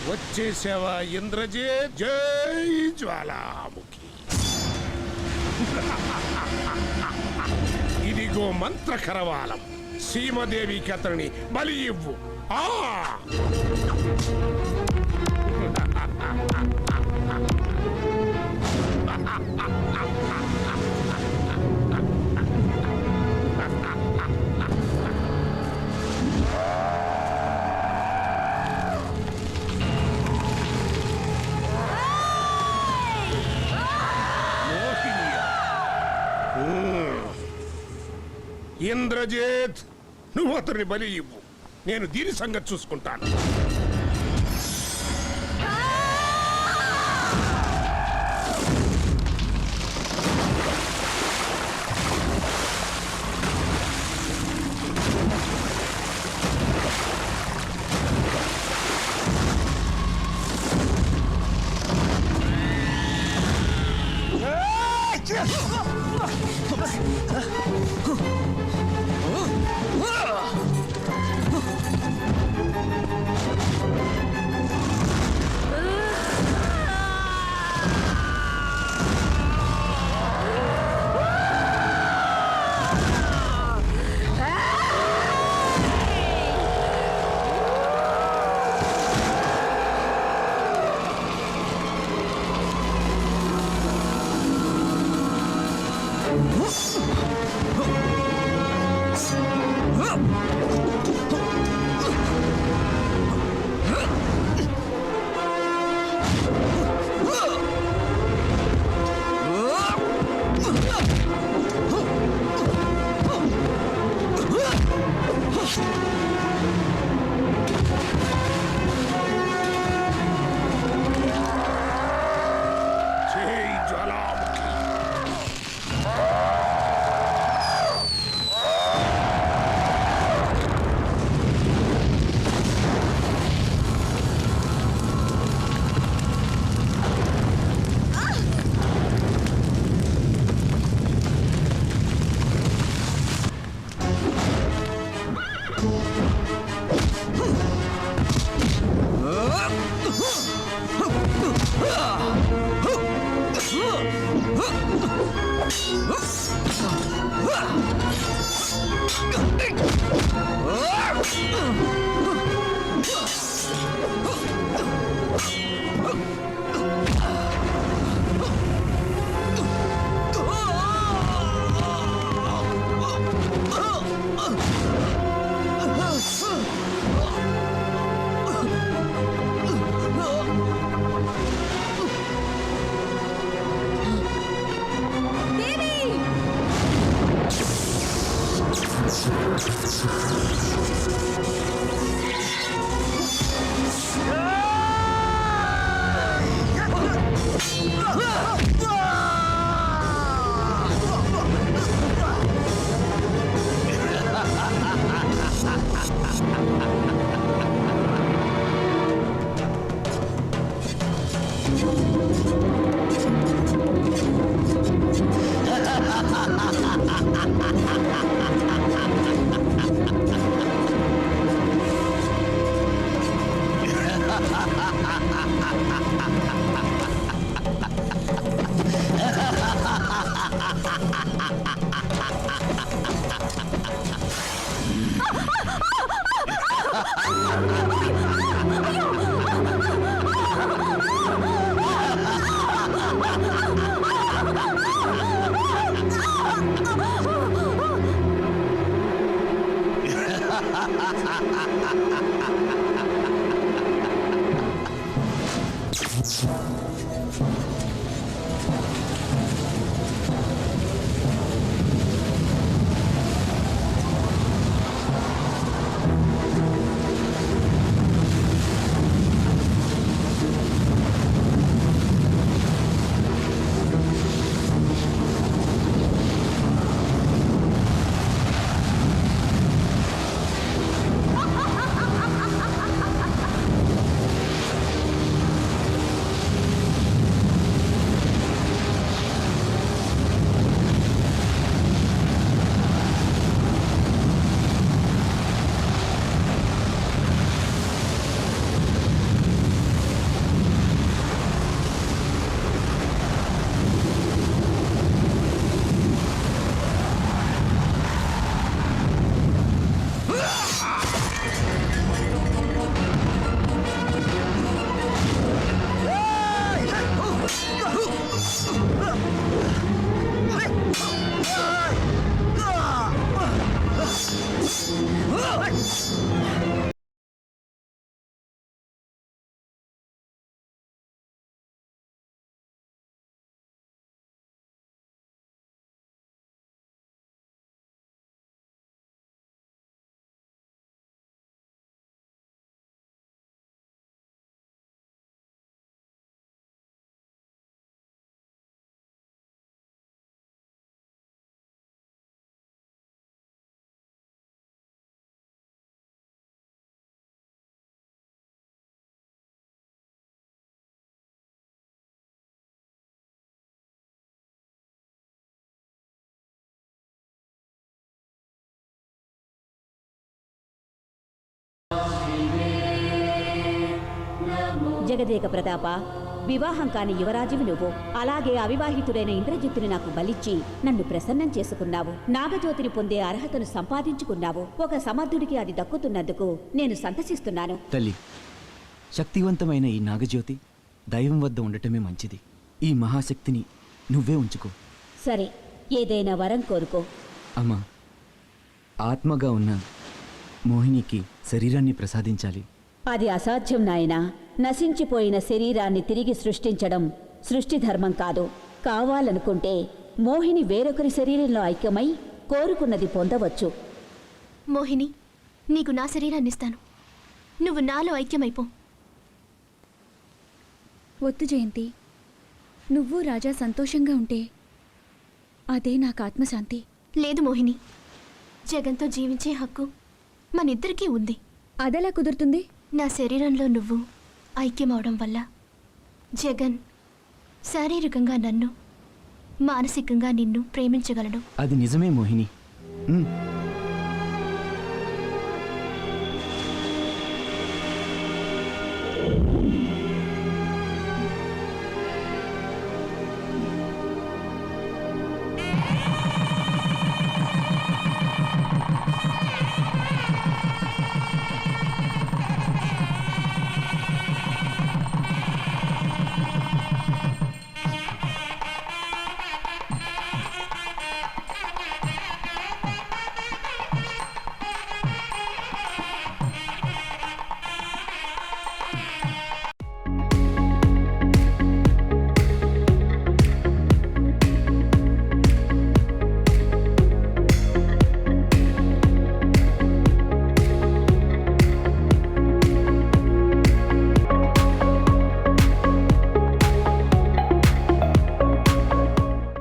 వచ్చేసావా ఇంద్రజిత్? జై జ్వాలాముఖి. ఇదిగో మంత్రకరవాలం. సీమదేవికి అతనిని బలి ఇవ్వు. ఆ ఇంద్రజిత్, నువ్వు అతన్ని బలి ఇవ్వు. నేను దీని సంగతి చూసుకుంటాను. జగదేక ప్రతాప, వివాహం కాని యువరాజువి నువ్వు. అలాగే అవివాహితుడైన ఇంద్రజిత్తుని నాకు బలిచ్చి నన్ను ప్రసన్నం చేసుకున్నావు. నాగజ్యోతిని పొందే అర్హతను సంపాదించుకున్నావు. ఒక సమర్థుడికి అది దక్కుతున్నందుకు నేను సంతసిస్తున్నాను. తల్లి, శక్తివంతమైన ఈ నాగజ్యోతి దైవం వద్ద ఉండటమే మంచిది. ఈ మహాశక్తిని నువ్వే ఉంచుకో. సరే, ఏదైనా వరం కోరుకో. అమ్మా, ఆత్మగా ఉన్న మోహినికి శరీరాన్ని ప్రసాదించాలి. అది అసాధ్యం నాయనా. నశించిపోయిన శరీరాన్ని తిరిగి సృష్టించడం సృష్టి ధర్మం కాదు. కావాలనుకుంటే మోహిని వేరొకరి శరీరంలో ఐక్యమై కోరుకున్నది పొందవచ్చు. మోహిని, నీకు నా శరీరాన్నిస్తాను. నువ్వు నాలో ఐక్యమైపో. వద్దు జయంతి, నువ్వు రాజా సంతోషంగా ఉంటే అదే నాకు ఆత్మశాంతి. లేదు మోహిని, జగన్తో జీవించే హక్కు మనిద్దరికీ ఉంది. అదెలా కుదురుతుంది? నా శరీరంలో నువ్వు ఐక్యమవడం వల్ల జగన్ శారీరకంగా నన్ను, మానసికంగా నిన్ను ప్రేమించగలడు. అది నిజమే మోహిని.